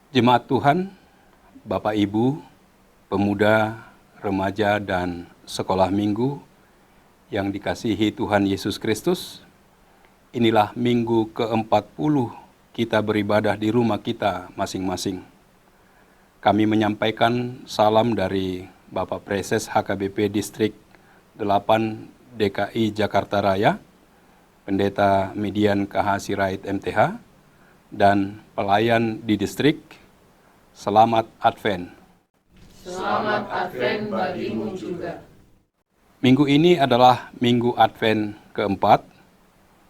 Jemaat Tuhan, Bapak Ibu, pemuda, remaja, dan sekolah minggu yang dikasihi Tuhan Yesus Kristus, inilah minggu ke-40 kita beribadah di rumah kita masing-masing. Kami menyampaikan salam dari Bapak Preses HKBP Distrik 8 DKI Jakarta Raya, Pendeta Median KH Sirait MTH, dan pelayan di distrik. Selamat Advent. Selamat Advent bagimu juga. Minggu ini adalah Minggu Advent keempat,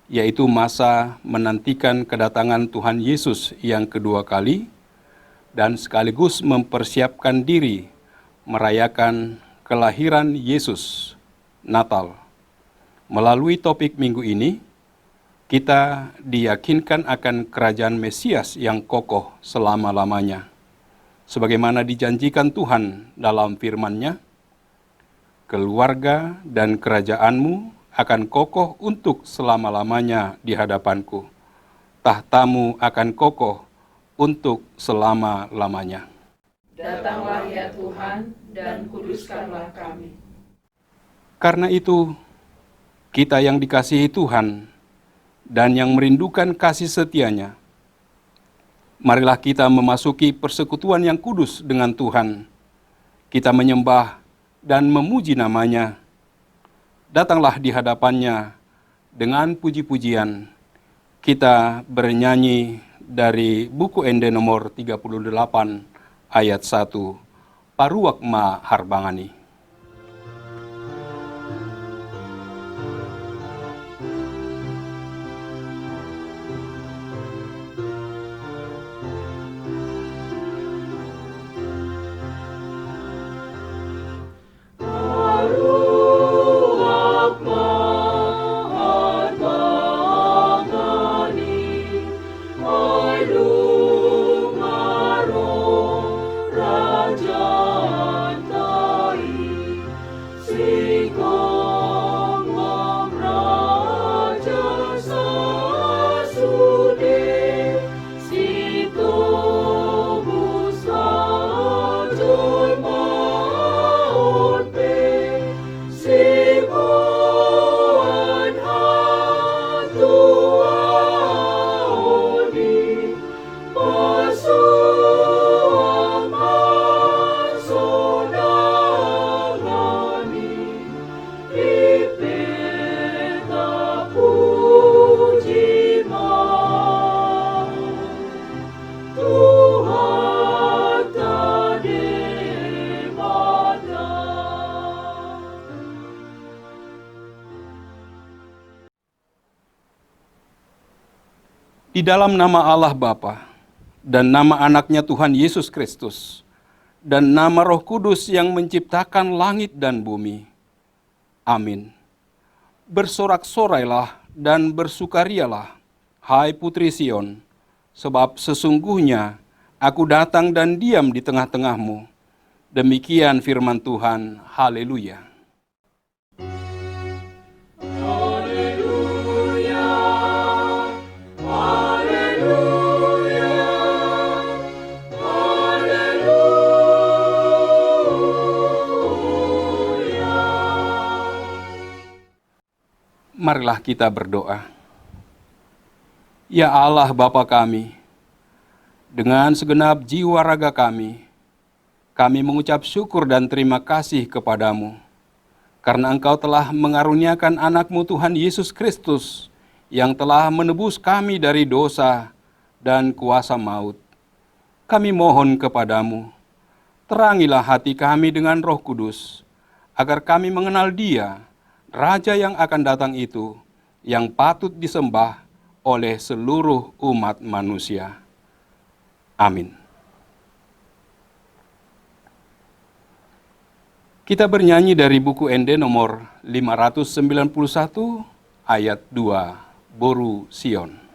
yaitu masa menantikan kedatangan Tuhan Yesus yang kedua kali, dan sekaligus mempersiapkan diri merayakan kelahiran Yesus, Natal. Melalui topik minggu ini, kita diyakinkan akan kerajaan Mesias yang kokoh selama-lamanya. Sebagaimana dijanjikan Tuhan dalam firman-Nya, keluarga dan kerajaanmu akan kokoh untuk selama-lamanya di hadapanku. Tahtamu akan kokoh untuk selama-lamanya. Datanglah ya Tuhan dan kuduskanlah kami. Karena itu, kita yang dikasihi Tuhan dan yang merindukan kasih setia-Nya, marilah kita memasuki persekutuan yang kudus dengan Tuhan. Kita menyembah dan memuji nama-Nya. Datanglah di hadapan-Nya dengan puji-pujian. Kita bernyanyi dari buku Ende nomor 38 ayat 1, Paruak Ma Harbangani. Di dalam nama Allah Bapa dan nama anaknya Tuhan Yesus Kristus dan nama Roh Kudus yang menciptakan langit dan bumi. Amin. Bersorak-sorailah dan bersukarialah, hai putri Sion, sebab sesungguhnya aku datang dan diam di tengah-tengahmu. Demikian firman Tuhan. Haleluya. Marilah kita berdoa. Ya Allah Bapa kami, dengan segenap jiwa raga kami mengucap syukur dan terima kasih kepadamu, karena Engkau telah mengaruniakan anak-Mu Tuhan Yesus Kristus, yang telah menebus kami dari dosa dan kuasa maut. Kami mohon kepadamu, terangilah hati kami dengan Roh Kudus, agar kami mengenal Dia, Raja yang akan datang itu, yang patut disembah oleh seluruh umat manusia. Amin. Kita bernyanyi dari buku Ende nomor 591 ayat 2, Boru Sion.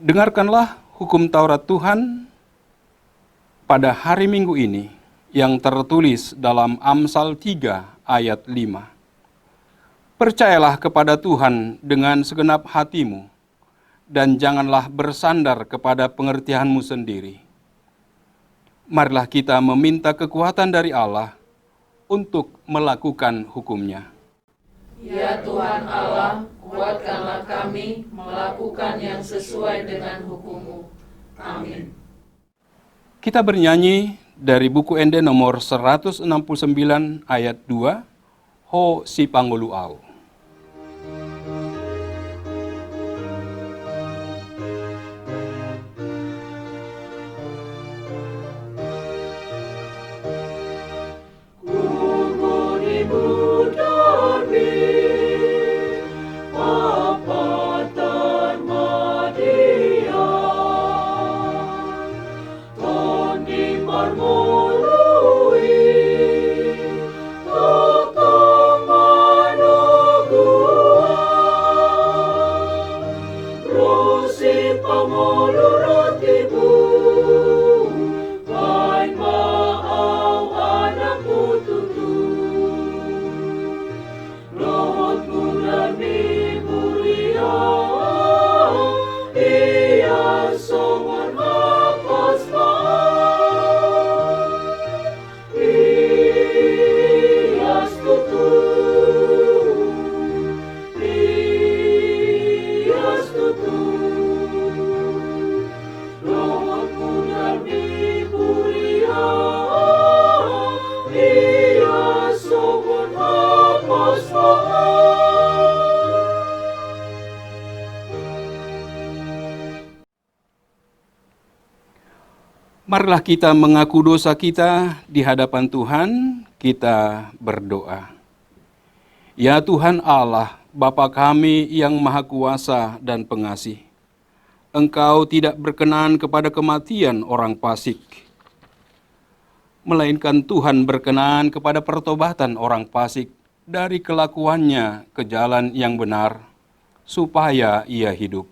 Dengarkanlah hukum Taurat Tuhan pada hari Minggu ini yang tertulis dalam Amsal 3 ayat 5. Percayalah kepada Tuhan dengan segenap hatimu, dan janganlah bersandar kepada pengertianmu sendiri. Marilah kita meminta kekuatan dari Allah untuk melakukan hukum-Nya. Ya Tuhan Allah, kuatkanlah kami melakukan yang sesuai dengan hukum-Mu. Amin. Kita bernyanyi dari buku Ende nomor 169 ayat 2, Ho si Panguluau. Marilah kita mengaku dosa kita di hadapan Tuhan, kita berdoa. Ya Tuhan Allah, Bapa kami yang Maha Kuasa dan Pengasih, Engkau tidak berkenan kepada kematian orang fasik, melainkan Tuhan berkenan kepada pertobatan orang fasik dari kelakuannya ke jalan yang benar, supaya ia hidup.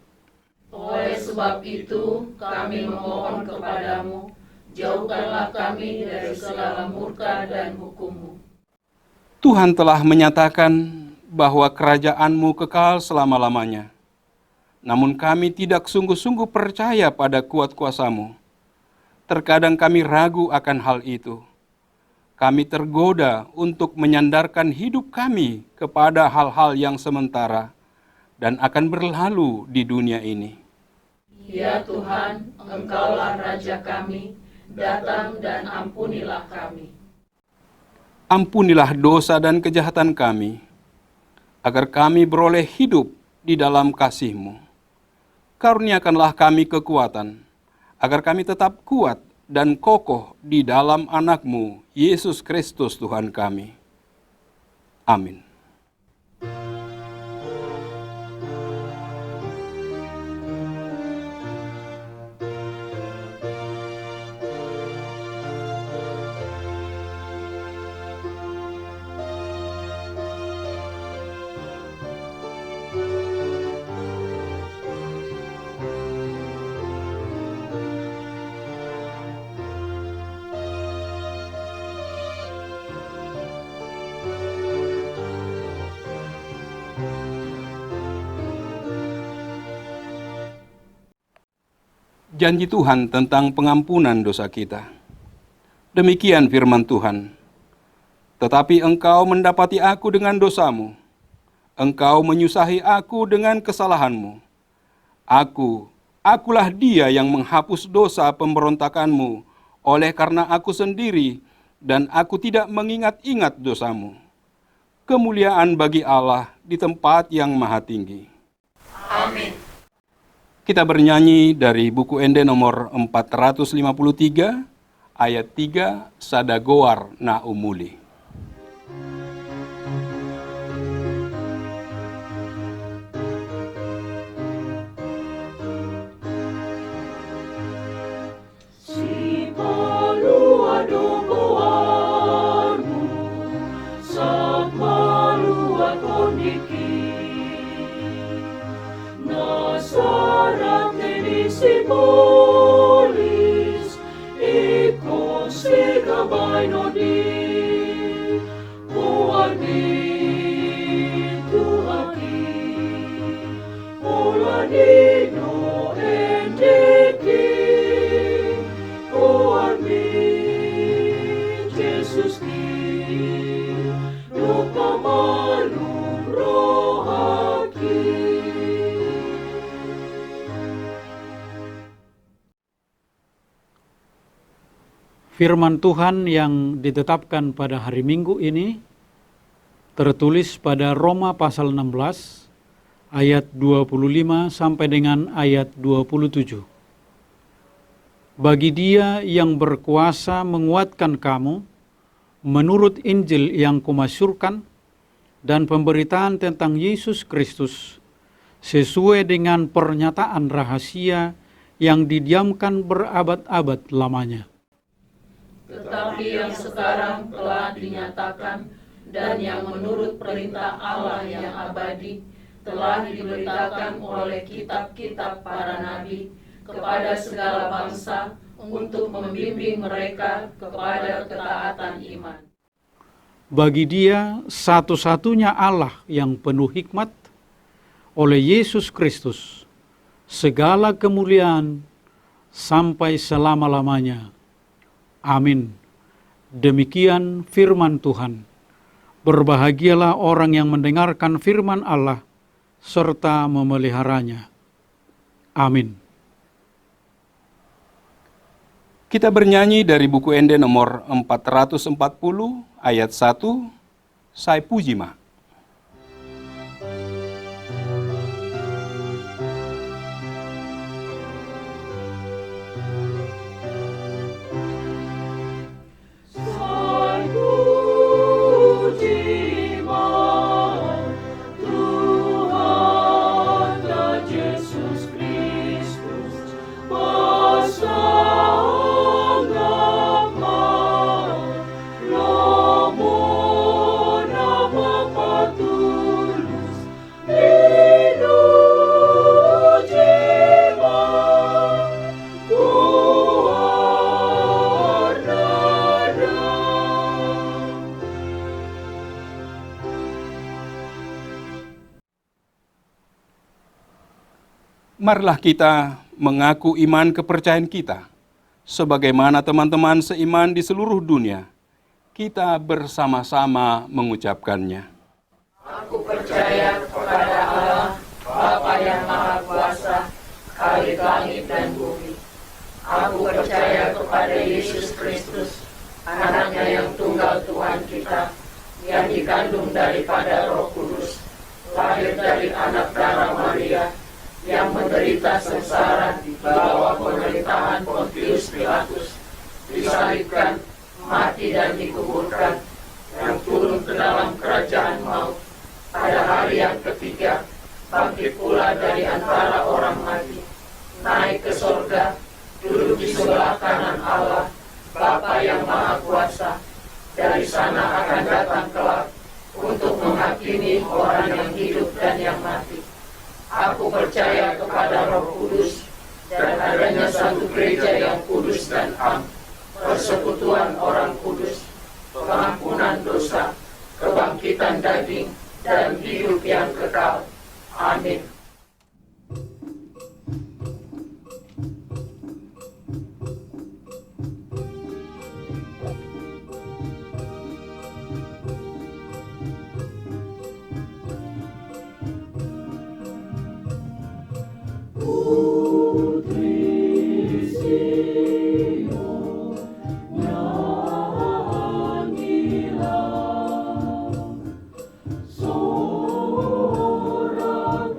Oleh sebab itu, kami memohon kepadamu, jauhkanlah kami dari segala murka dan hukum-Mu. Tuhan telah menyatakan bahwa kerajaan-Mu kekal selama-lamanya. Namun kami tidak sungguh-sungguh percaya pada kuat kuasa-Mu. Terkadang kami ragu akan hal itu. Kami tergoda untuk menyandarkan hidup kami kepada hal-hal yang sementara dan akan berlalu di dunia ini. Ya Tuhan, Engkaulah Raja kami, datang dan ampunilah kami. Ampunilah dosa dan kejahatan kami, agar kami beroleh hidup di dalam kasih-Mu. Karuniakanlah kami kekuatan, agar kami tetap kuat dan kokoh di dalam Anak-Mu, Yesus Kristus Tuhan kami. Amin. Janji Tuhan tentang pengampunan dosa kita. Demikian firman Tuhan. Tetapi engkau mendapati aku dengan dosamu. Engkau menyusahi aku dengan kesalahanmu. Akulah dia yang menghapus dosa pemberontakanmu, oleh karena aku sendiri, dan aku tidak mengingat-ingat dosamu. Kemuliaan bagi Allah di tempat yang maha tinggi. Amin. Kita bernyanyi dari buku Ende nomor 453, ayat 3, Sadagoar na umuli. sekä mainoni, kuani Tuhani, olani no endeki, kuani Jesuski, lupa malum rohaki. Firman Tuhan yang ditetapkan pada hari Minggu ini tertulis pada Roma pasal 16 ayat 25 sampai dengan ayat 27. Bagi Dia yang berkuasa menguatkan kamu menurut Injil yang kumasyurkan dan pemberitaan tentang Yesus Kristus sesuai dengan pernyataan rahasia yang didiamkan berabad-abad lamanya. Tetapi yang sekarang telah dinyatakan dan yang menurut perintah Allah yang abadi telah diberitakan oleh kitab-kitab para nabi kepada segala bangsa untuk membimbing mereka kepada ketaatan iman. Bagi Dia satu-satunya Allah yang penuh hikmat, oleh Yesus Kristus, segala kemuliaan sampai selama-lamanya. Amin. Demikian firman Tuhan. Berbahagialah orang yang mendengarkan firman Allah serta memeliharanya. Amin. Kita bernyanyi dari buku Ende nomor 440 ayat 1, Sai Pujima. Marilah kita mengaku iman kepercayaan kita, sebagaimana teman-teman seiman di seluruh dunia. Kita bersama-sama mengucapkannya. Aku percaya kepada Allah, Bapa yang Maha Kuasa, Khalik langit dan bumi. Aku percaya kepada Yesus Kristus, anaknya yang tunggal Tuhan kita, yang dikandung daripada Roh Kudus, lahir dari anak darah Maria, yang menderita sengsara di bawah pemerintahan Pontius Pilatus, disalibkan, mati dan dikuburkan, yang turun ke dalam kerajaan maut, pada hari yang ketiga, bangkit pula dari antara orang mati, naik ke sorga, duduk di sebelah kanan Allah, Bapa yang Maha Kuasa, dari sana akan datang kelak, untuk menghakimi orang yang hidup dan yang mati. Aku percaya kepada Roh Kudus dan adanya satu gereja yang kudus dan am, persekutuan orang kudus, pengampunan dosa, kebangkitan daging, dan hidup yang kekal. Amin. Sorak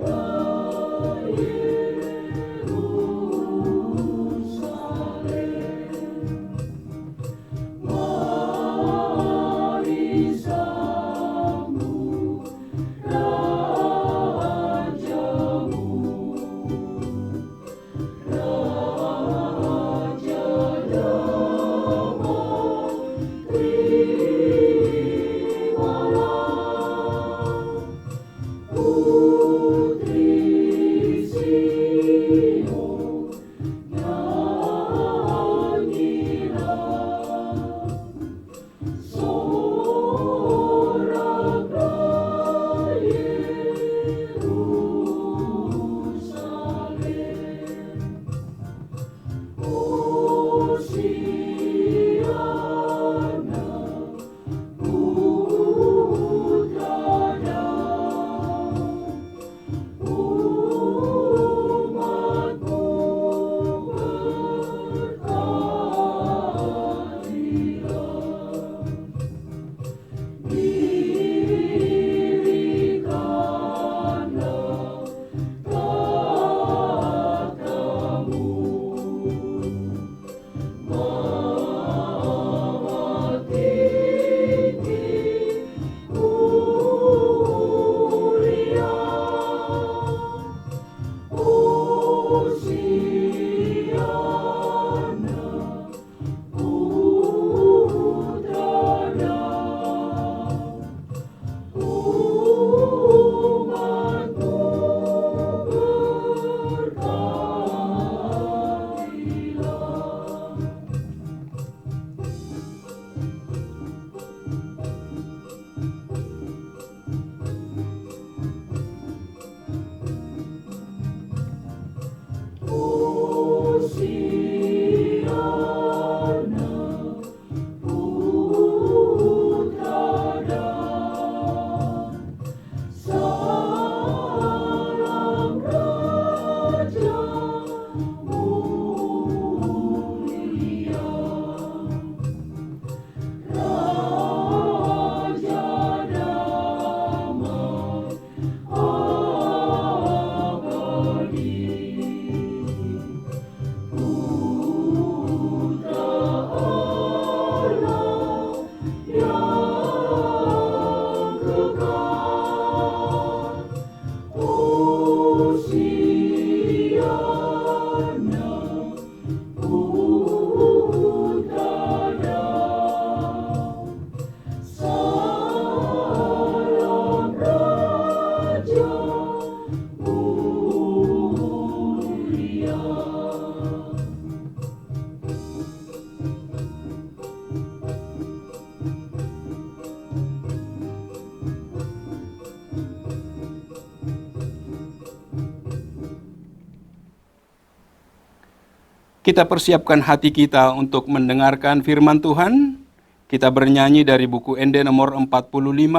Kita persiapkan hati kita untuk mendengarkan firman Tuhan. Kita bernyanyi dari buku ND nomor 45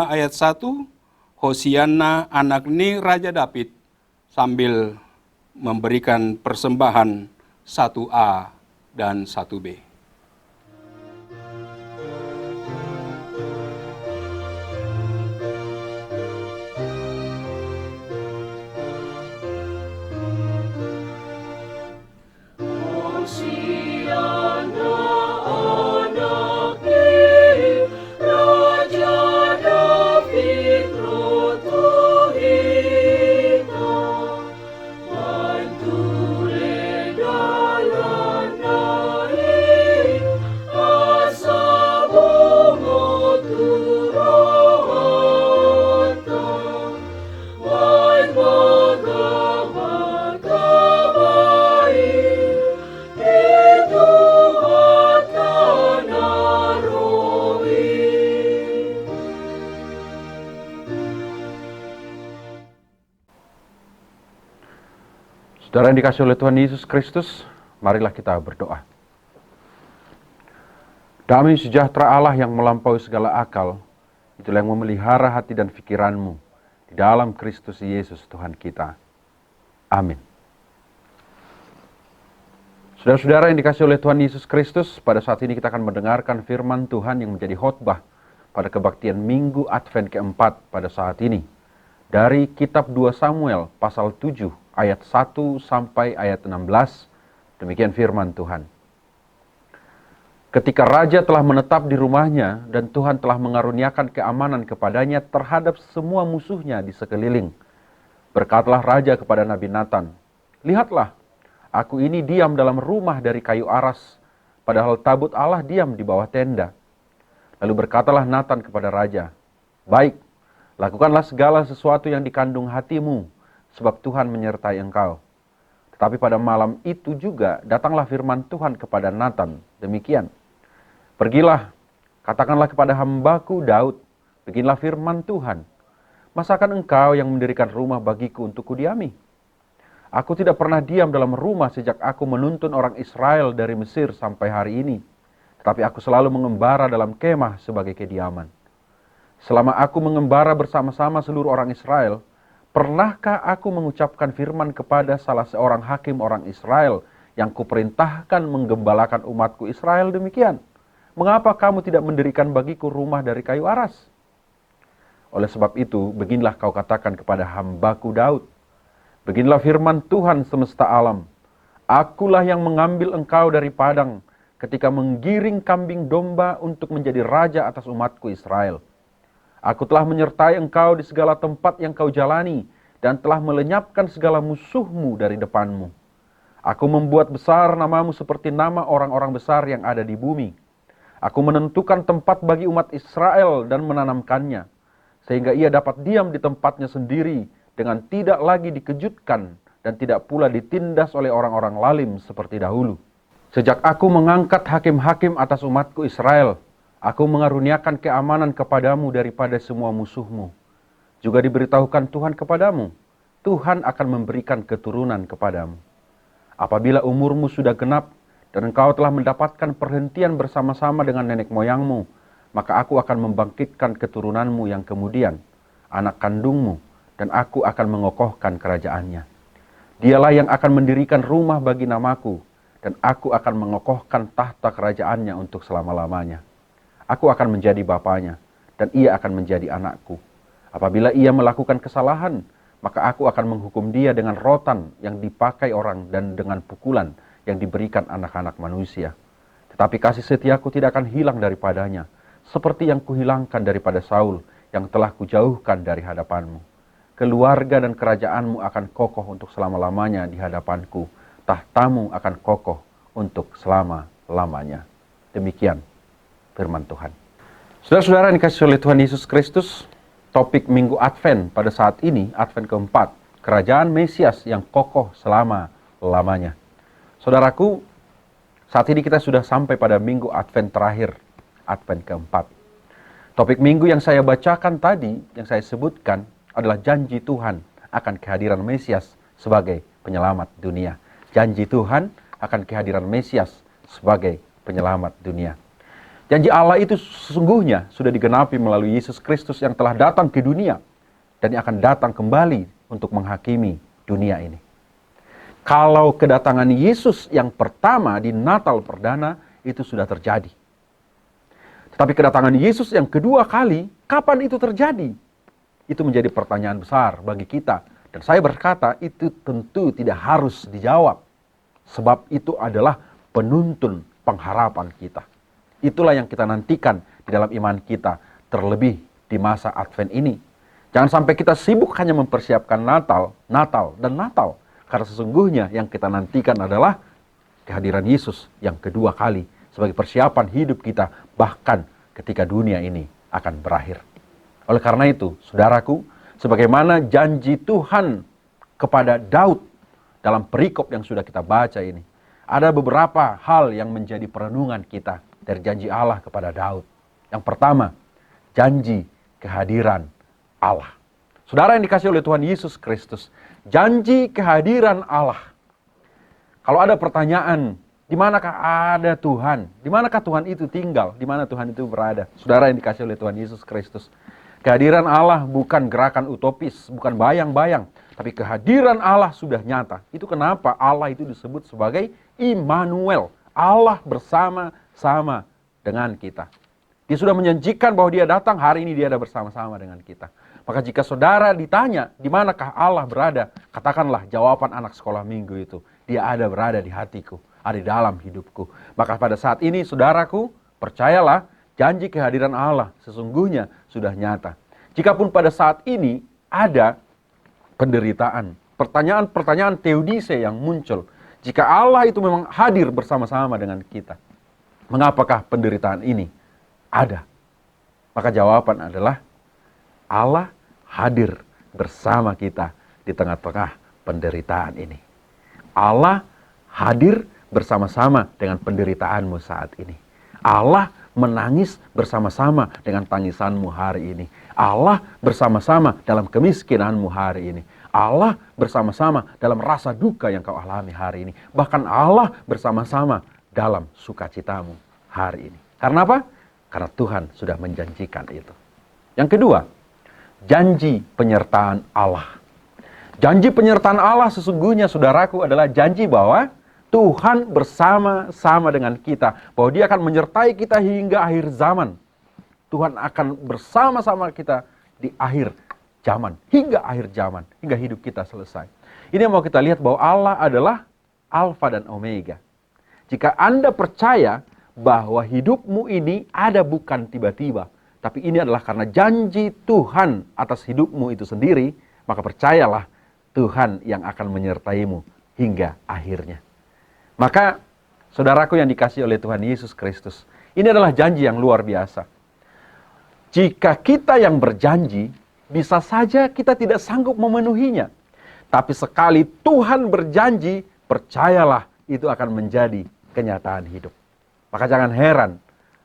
ayat 1, Hosianna anak ni Raja David, sambil memberikan persembahan 1A dan 1B. Saudara yang dikasihi oleh Tuhan Yesus Kristus, marilah kita berdoa. Damai sejahtera Allah yang melampaui segala akal, itulah yang memelihara hati dan pikiranmu di dalam Kristus Yesus Tuhan kita. Amin. Saudara-saudara yang dikasihi oleh Tuhan Yesus Kristus, pada saat ini kita akan mendengarkan firman Tuhan yang menjadi khotbah pada kebaktian Minggu Advent keempat pada saat ini. Dari kitab 2 Samuel pasal 7 ayat 1 sampai ayat 16, demikian firman Tuhan. Ketika raja telah menetap di rumahnya dan Tuhan telah mengaruniakan keamanan kepadanya terhadap semua musuhnya di sekeliling, berkatalah raja kepada Nabi Nathan, "Lihatlah, aku ini diam dalam rumah dari kayu aras, padahal tabut Allah diam di bawah tenda." Lalu berkatalah Nathan kepada raja, "Baik, lakukanlah segala sesuatu yang dikandung hatimu, sebab Tuhan menyertai engkau." Tetapi pada malam itu juga datanglah firman Tuhan kepada Nathan, demikian, "Pergilah, katakanlah kepada hambaku Daud, beginilah firman Tuhan, masakan engkau yang mendirikan rumah bagiku untuk kudiami? Aku tidak pernah diam dalam rumah sejak aku menuntun orang Israel dari Mesir sampai hari ini, tetapi aku selalu mengembara dalam kemah sebagai kediaman. Selama aku mengembara bersama-sama seluruh orang Israel, pernahkah aku mengucapkan firman kepada salah seorang hakim orang Israel yang kuperintahkan menggembalakan umatku Israel demikian? Mengapa kamu tidak mendirikan bagiku rumah dari kayu aras? Oleh sebab itu, beginilah kau katakan kepada hambaku Daud, beginilah firman Tuhan semesta alam, akulah yang mengambil engkau dari padang ketika menggiring kambing domba untuk menjadi raja atas umatku Israel. Aku telah menyertai engkau di segala tempat yang kau jalani dan telah melenyapkan segala musuhmu dari depanmu. Aku membuat besar namamu seperti nama orang-orang besar yang ada di bumi. Aku menentukan tempat bagi umat Israel dan menanamkannya, sehingga ia dapat diam di tempatnya sendiri dengan tidak lagi dikejutkan dan tidak pula ditindas oleh orang-orang lalim seperti dahulu. Sejak aku mengangkat hakim-hakim atas umatku Israel, aku mengaruniakan keamanan kepadamu daripada semua musuhmu. Juga diberitahukan Tuhan kepadamu, Tuhan akan memberikan keturunan kepadamu. Apabila umurmu sudah genap, dan engkau telah mendapatkan perhentian bersama-sama dengan nenek moyangmu, maka aku akan membangkitkan keturunanmu yang kemudian, anak kandungmu, dan aku akan mengokohkan kerajaannya. Dialah yang akan mendirikan rumah bagi namaku, dan aku akan mengokohkan tahta kerajaannya untuk selama-lamanya. Aku akan menjadi bapanya, dan ia akan menjadi anakku. Apabila ia melakukan kesalahan, maka aku akan menghukum dia dengan rotan yang dipakai orang dan dengan pukulan yang diberikan anak-anak manusia. Tetapi kasih setiaku tidak akan hilang daripadanya, seperti yang kuhilangkan daripada Saul, yang telah kujauhkan dari hadapanmu. Keluarga dan kerajaanmu akan kokoh untuk selama-lamanya di hadapanku. Tahtamu akan kokoh untuk selama-lamanya. Demikian firman Tuhan. Saudara-saudara yang dikasihi oleh Tuhan Yesus Kristus, topik Minggu Advent pada saat ini, Advent keempat, kerajaan Mesias yang kokoh selama-lamanya. Saudaraku, saat ini kita sudah sampai pada Minggu Advent terakhir, Advent keempat. Topik minggu yang saya bacakan tadi, yang saya sebutkan, adalah janji Tuhan akan kehadiran Mesias sebagai penyelamat dunia. Janji Tuhan akan kehadiran Mesias sebagai penyelamat dunia. Janji Allah itu sesungguhnya sudah digenapi melalui Yesus Kristus yang telah datang ke dunia dan yang akan datang kembali untuk menghakimi dunia ini. Kalau kedatangan Yesus yang pertama di Natal perdana itu sudah terjadi. Tetapi kedatangan Yesus yang kedua kali, kapan itu terjadi? Itu menjadi pertanyaan besar bagi kita. Dan saya berkata itu tentu tidak harus dijawab. Sebab itu adalah penuntun pengharapan kita. Itulah yang kita nantikan di dalam iman kita, terlebih di masa Advent ini. Jangan sampai kita sibuk hanya mempersiapkan Natal, dan Natal. Karena sesungguhnya yang kita nantikan adalah kehadiran Yesus yang kedua kali sebagai persiapan hidup kita bahkan ketika dunia ini akan berakhir. Oleh karena itu, saudaraku, sebagaimana janji Tuhan kepada Daud dalam perikop yang sudah kita baca ini, ada beberapa hal yang menjadi perenungan kita dari janji Allah kepada Daud. Yang pertama, janji kehadiran Allah. Saudara yang dikasihi oleh Tuhan Yesus Kristus, janji kehadiran Allah. Kalau ada pertanyaan, di manakah ada Tuhan? Di manakah Tuhan itu tinggal? Di mana Tuhan itu berada? Saudara yang dikasihi oleh Tuhan Yesus Kristus, kehadiran Allah bukan gerakan utopis, bukan bayang-bayang, tapi kehadiran Allah sudah nyata. Itu kenapa Allah itu disebut sebagai Immanuel, Allah bersama-sama dengan kita. Dia sudah menjanjikan bahwa dia datang, hari ini dia ada bersama-sama dengan kita. Maka jika saudara ditanya, di manakah Allah berada? Katakanlah jawaban anak sekolah minggu itu, dia ada berada di hatiku, ada di dalam hidupku. Maka pada saat ini saudaraku, percayalah, janji kehadiran Allah sesungguhnya sudah nyata. Jikapun pada saat ini ada penderitaan, pertanyaan-pertanyaan teodise yang muncul. Jika Allah itu memang hadir bersama-sama dengan kita, mengapakah penderitaan ini ada? Maka jawaban adalah Allah hadir bersama kita di tengah-tengah penderitaan ini. Allah hadir bersama-sama dengan penderitaanmu saat ini. Allah menangis bersama-sama dengan tangisanmu hari ini. Allah bersama-sama dalam kemiskinanmu hari ini. Allah bersama-sama dalam rasa duka yang kau alami hari ini. Bahkan Allah bersama-sama dalam sukacitamu hari ini. Karena apa? Karena Tuhan sudah menjanjikan itu. Yang kedua, janji penyertaan Allah. Janji penyertaan Allah sesungguhnya saudaraku adalah janji bahwa Tuhan bersama-sama dengan kita. Bahwa dia akan menyertai kita hingga akhir zaman. Tuhan akan bersama-sama kita di akhir zaman. Hingga akhir zaman. Hingga hidup kita selesai. Ini yang mau kita lihat bahwa Allah adalah Alfa dan Omega. Jika Anda percaya bahwa hidupmu ini ada bukan tiba-tiba, tapi ini adalah karena janji Tuhan atas hidupmu itu sendiri, maka percayalah Tuhan yang akan menyertaimu hingga akhirnya. Maka saudaraku yang dikasihi oleh Tuhan Yesus Kristus, ini adalah janji yang luar biasa. Jika kita yang berjanji, bisa saja kita tidak sanggup memenuhinya. Tapi sekali Tuhan berjanji, percayalah itu akan menjadi kenyataan hidup. Maka jangan heran,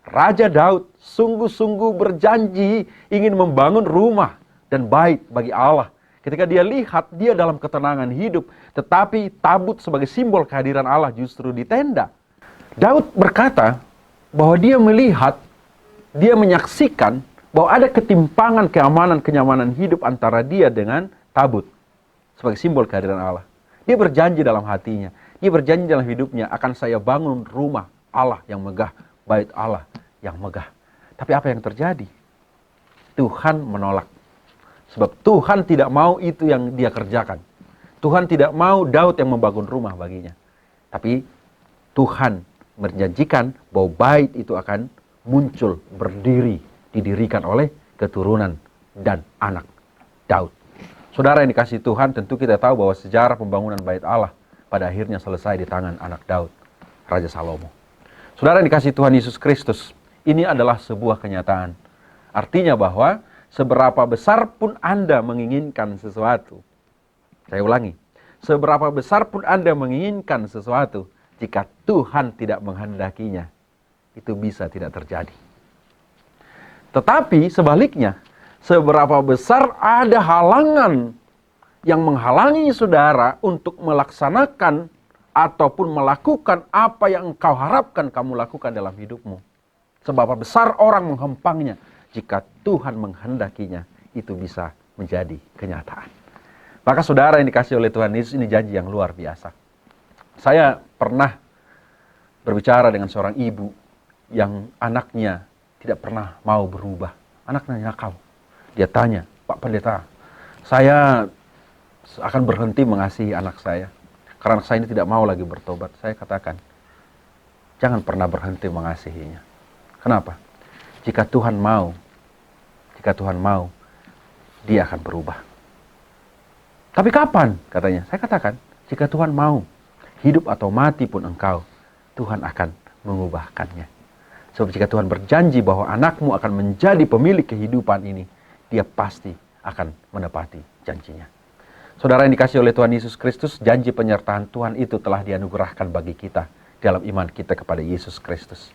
Raja Daud sungguh-sungguh berjanji ingin membangun rumah dan bait bagi Allah. Ketika dia lihat dia dalam ketenangan hidup, tetapi tabut sebagai simbol kehadiran Allah justru di tenda. Daud berkata bahwa dia melihat, dia menyaksikan bahwa ada ketimpangan keamanan, kenyamanan hidup antara dia dengan tabut sebagai simbol kehadiran Allah. Dia berjanji dalam hatinya, dia berjanji dalam hidupnya, akan saya bangun rumah Allah yang megah, bait Allah yang megah. Tapi apa yang terjadi? Tuhan menolak. Sebab Tuhan tidak mau itu yang dia kerjakan. Tuhan tidak mau Daud yang membangun rumah baginya. Tapi Tuhan menjanjikan bahwa bait itu akan muncul, berdiri, didirikan oleh keturunan dan anak Daud. Saudara yang dikasihi Tuhan, tentu kita tahu bahwa sejarah pembangunan bait Allah pada akhirnya selesai di tangan anak Daud, Raja Salomo. Saudara yang dikasihi Tuhan Yesus Kristus, ini adalah sebuah kenyataan. Artinya bahwa seberapa besar pun Anda menginginkan sesuatu, saya ulangi, seberapa besar pun Anda menginginkan sesuatu, jika Tuhan tidak menghendakinya, itu bisa tidak terjadi. Tetapi sebaliknya, seberapa besar ada halangan yang menghalangi saudara untuk melaksanakan ataupun melakukan apa yang engkau harapkan kamu lakukan dalam hidupmu. Seberapa besar orang menghempangnya, jika Tuhan menghendakinya, itu bisa menjadi kenyataan. Maka saudara yang dikasih oleh Tuhan Yesus, ini janji yang luar biasa. Saya pernah berbicara dengan seorang ibu yang anaknya tidak pernah mau berubah. Anaknya nakal. Dia tanya, Pak Pendeta, saya akan berhenti mengasihi anak saya karena anak saya ini tidak mau lagi bertobat. Saya katakan, jangan pernah berhenti mengasihinya. Kenapa? Jika Tuhan mau, dia akan berubah. Tapi kapan? Katanya. Saya katakan, jika Tuhan mau, hidup atau mati pun engkau, Tuhan akan mengubahkannya. Sebab jika Tuhan berjanji bahwa anakmu akan menjadi pemilik kehidupan ini, dia pasti akan menepati janjinya. Saudara yang dikasih oleh Tuhan Yesus Kristus, janji penyertaan Tuhan itu telah dianugerahkan bagi kita dalam iman kita kepada Yesus Kristus.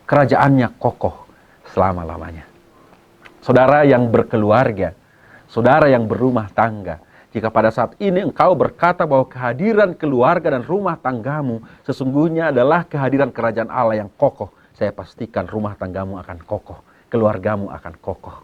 Kerajaannya kokoh selama-lamanya. Saudara yang berkeluarga, saudara yang berumah tangga, jika pada saat ini engkau berkata bahwa kehadiran keluarga dan rumah tanggamu sesungguhnya adalah kehadiran kerajaan Allah yang kokoh, saya pastikan rumah tanggamu akan kokoh, keluargamu akan kokoh.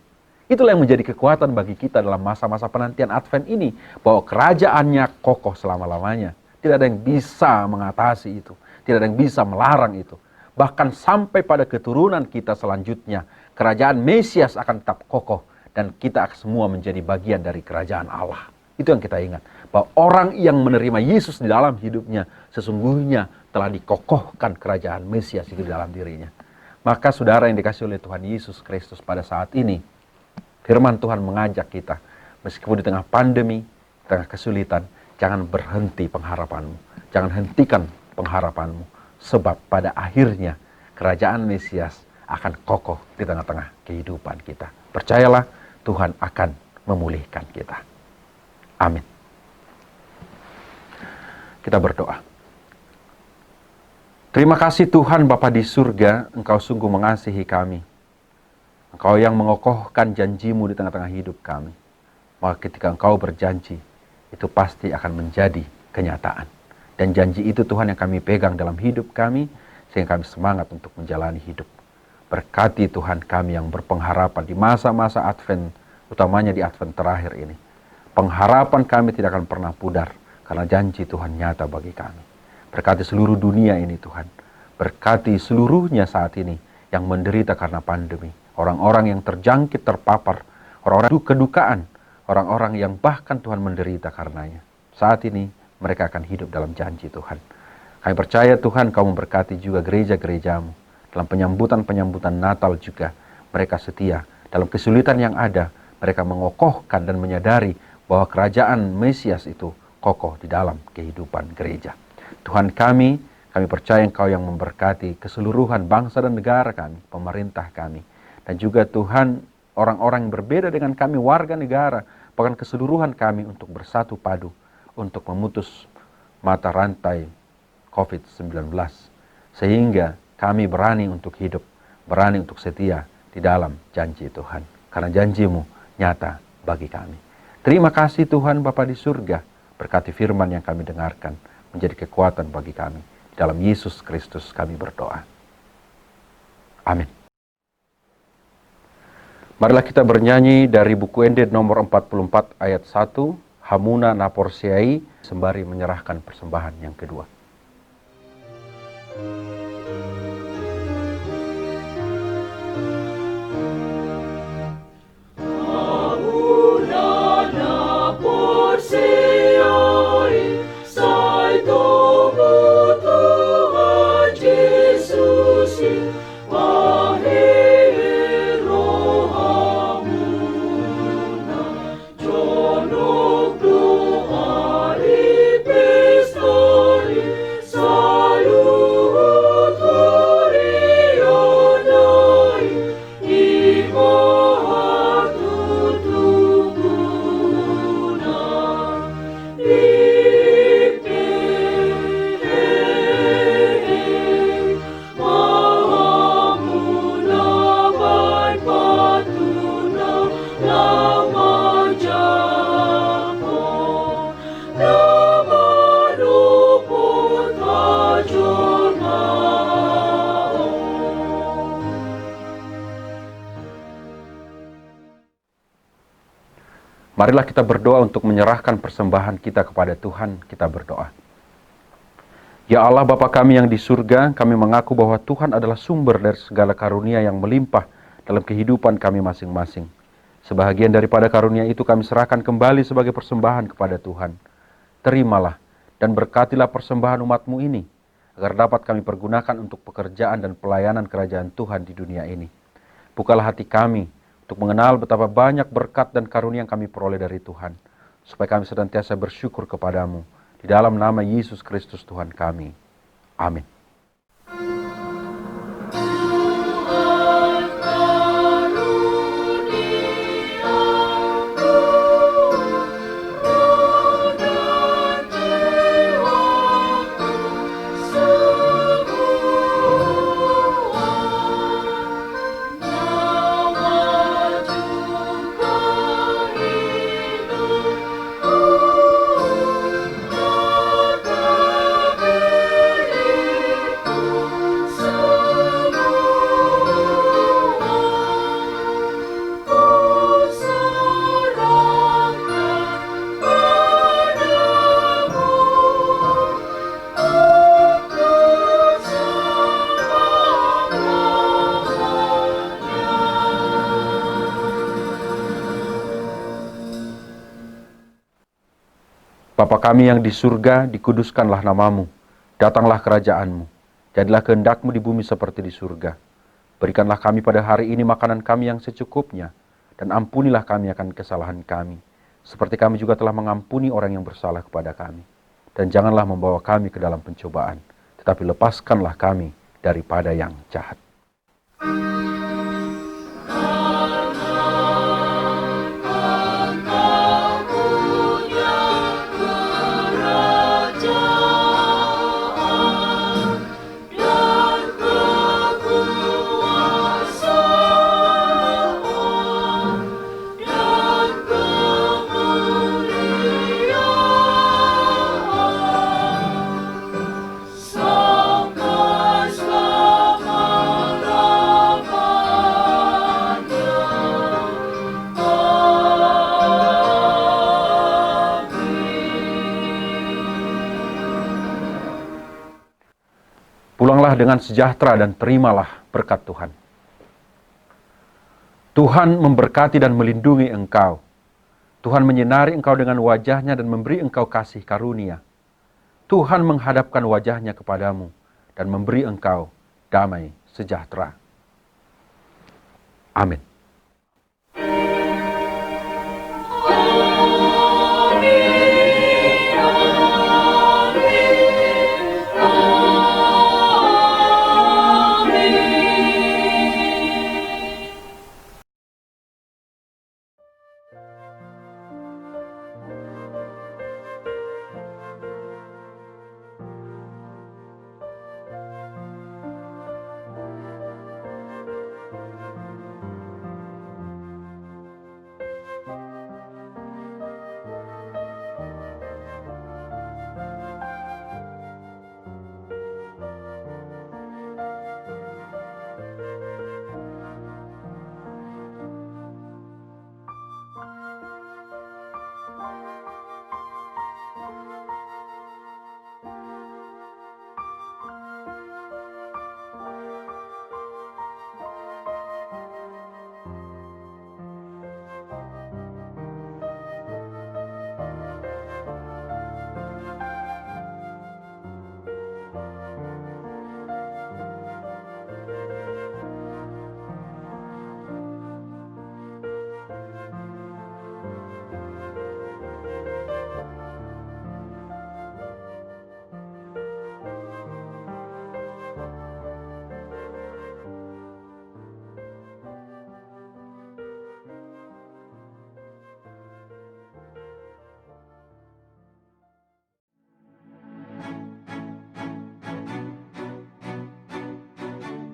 Itulah yang menjadi kekuatan bagi kita dalam masa-masa penantian Advent ini, bahwa kerajaannya kokoh selama-lamanya. Tidak ada yang bisa mengatasi itu, tidak ada yang bisa melarang itu. Bahkan sampai pada keturunan kita selanjutnya, kerajaan Mesias akan tetap kokoh dan kita semua menjadi bagian dari kerajaan Allah. Itu yang kita ingat, bahwa orang yang menerima Yesus di dalam hidupnya sesungguhnya telah dikokohkan kerajaan Mesias itu di dalam dirinya. Maka saudara yang dikasih oleh Tuhan Yesus Kristus pada saat ini, firman Tuhan mengajak kita, meskipun di tengah pandemi, di tengah kesulitan, jangan berhenti pengharapanmu, jangan hentikan pengharapanmu. Sebab pada akhirnya kerajaan Mesias akan kokoh di tengah-tengah kehidupan kita. Percayalah, Tuhan akan memulihkan kita. Amin. Kita berdoa. Terima kasih Tuhan Bapa di surga, Engkau sungguh mengasihi kami. Engkau yang mengokohkan janjimu di tengah-tengah hidup kami. Maka ketika Engkau berjanji, itu pasti akan menjadi kenyataan. Dan janji itu Tuhan yang kami pegang dalam hidup kami, sehingga kami semangat untuk menjalani hidup. Berkati Tuhan kami yang berpengharapan di masa-masa Advent, utamanya di Advent terakhir ini. Pengharapan kami tidak akan pernah pudar, karena janji Tuhan nyata bagi kami. Berkati seluruh dunia ini Tuhan. Berkati seluruhnya saat ini yang menderita karena pandemi. Orang-orang yang terjangkit, terpapar. Orang-orang kedukaan. Orang-orang yang bahkan Tuhan menderita karenanya. Saat ini mereka akan hidup dalam janji Tuhan. Kami percaya Tuhan Kau memberkati juga gereja-gerejamu. Dalam penyambutan-penyambutan Natal juga. Mereka setia. Dalam kesulitan yang ada, mereka mengokohkan dan menyadari bahwa kerajaan Mesias itu kokoh di dalam kehidupan gereja. Tuhan kami percaya Engkau yang memberkati keseluruhan bangsa dan negara kami, pemerintah kami. Dan juga Tuhan, orang-orang yang berbeda dengan kami, warga negara, bahkan keseluruhan kami untuk bersatu padu, untuk memutus mata rantai COVID-19. Sehingga kami berani untuk hidup, berani untuk setia di dalam janji Tuhan. Karena janjimu nyata bagi kami. Terima kasih Tuhan Bapa di surga, berkati firman yang kami dengarkan, menjadi kekuatan bagi kami. Dalam Yesus Kristus kami berdoa. Amin. Marilah kita bernyanyi dari buku Ende nomor 44 ayat 1, Hamuna Naporsiai, sembari menyerahkan persembahan yang kedua. Salu Marilah kita berdoa untuk menyerahkan persembahan kita kepada Tuhan. Kita berdoa. Ya Allah Bapa kami yang di surga, kami mengaku bahwa Tuhan adalah sumber dari segala karunia yang melimpah dalam kehidupan kami masing-masing. Sebahagian daripada karunia itu kami serahkan kembali sebagai persembahan kepada Tuhan. Terimalah dan berkatilah persembahan umat-Mu ini, agar dapat kami pergunakan untuk pekerjaan dan pelayanan kerajaan Tuhan di dunia ini. Bukalah hati kami untuk mengenal betapa banyak berkat dan karunia yang kami peroleh dari Tuhan, supaya kami senantiasa bersyukur kepadamu. Di dalam nama Yesus Kristus Tuhan kami. Amin. Bapa kami yang di surga, dikuduskanlah namamu. Datanglah kerajaanmu. Jadilah kehendak-Mu di bumi seperti di surga. Berikanlah kami pada hari ini makanan kami yang secukupnya, dan ampunilah kami akan kesalahan kami, seperti kami juga telah mengampuni orang yang bersalah kepada kami. Dan janganlah membawa kami ke dalam pencobaan, tetapi lepaskanlah kami daripada yang jahat. Pulanglah dengan sejahtera dan terimalah berkat Tuhan. Tuhan memberkati dan melindungi engkau. Tuhan menyinari engkau dengan wajah-Nya dan memberi engkau kasih karunia. Tuhan menghadapkan wajah-Nya kepadamu dan memberi engkau damai sejahtera. Amin.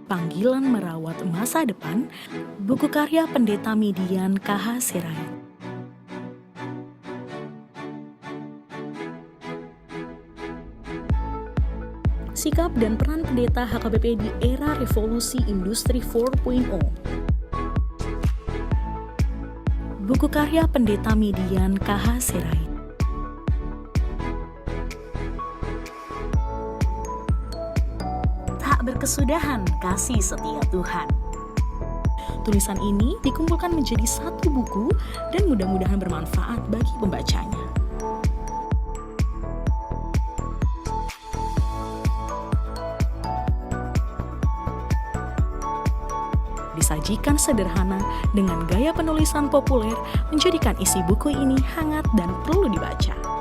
Panggilan Merawat Masa Depan, buku karya Pendeta Midian K.H. Sirait. Sikap dan peran pendeta HKBP di era revolusi industri 4.0. buku karya Pendeta Midian K.H. Sirait. Tak berkesudahan kasih setia Tuhan. Tulisan ini dikumpulkan menjadi satu buku dan mudah-mudahan bermanfaat bagi pembacanya. Disajikan sederhana dengan gaya penulisan populer menjadikan isi buku ini hangat dan perlu dibaca.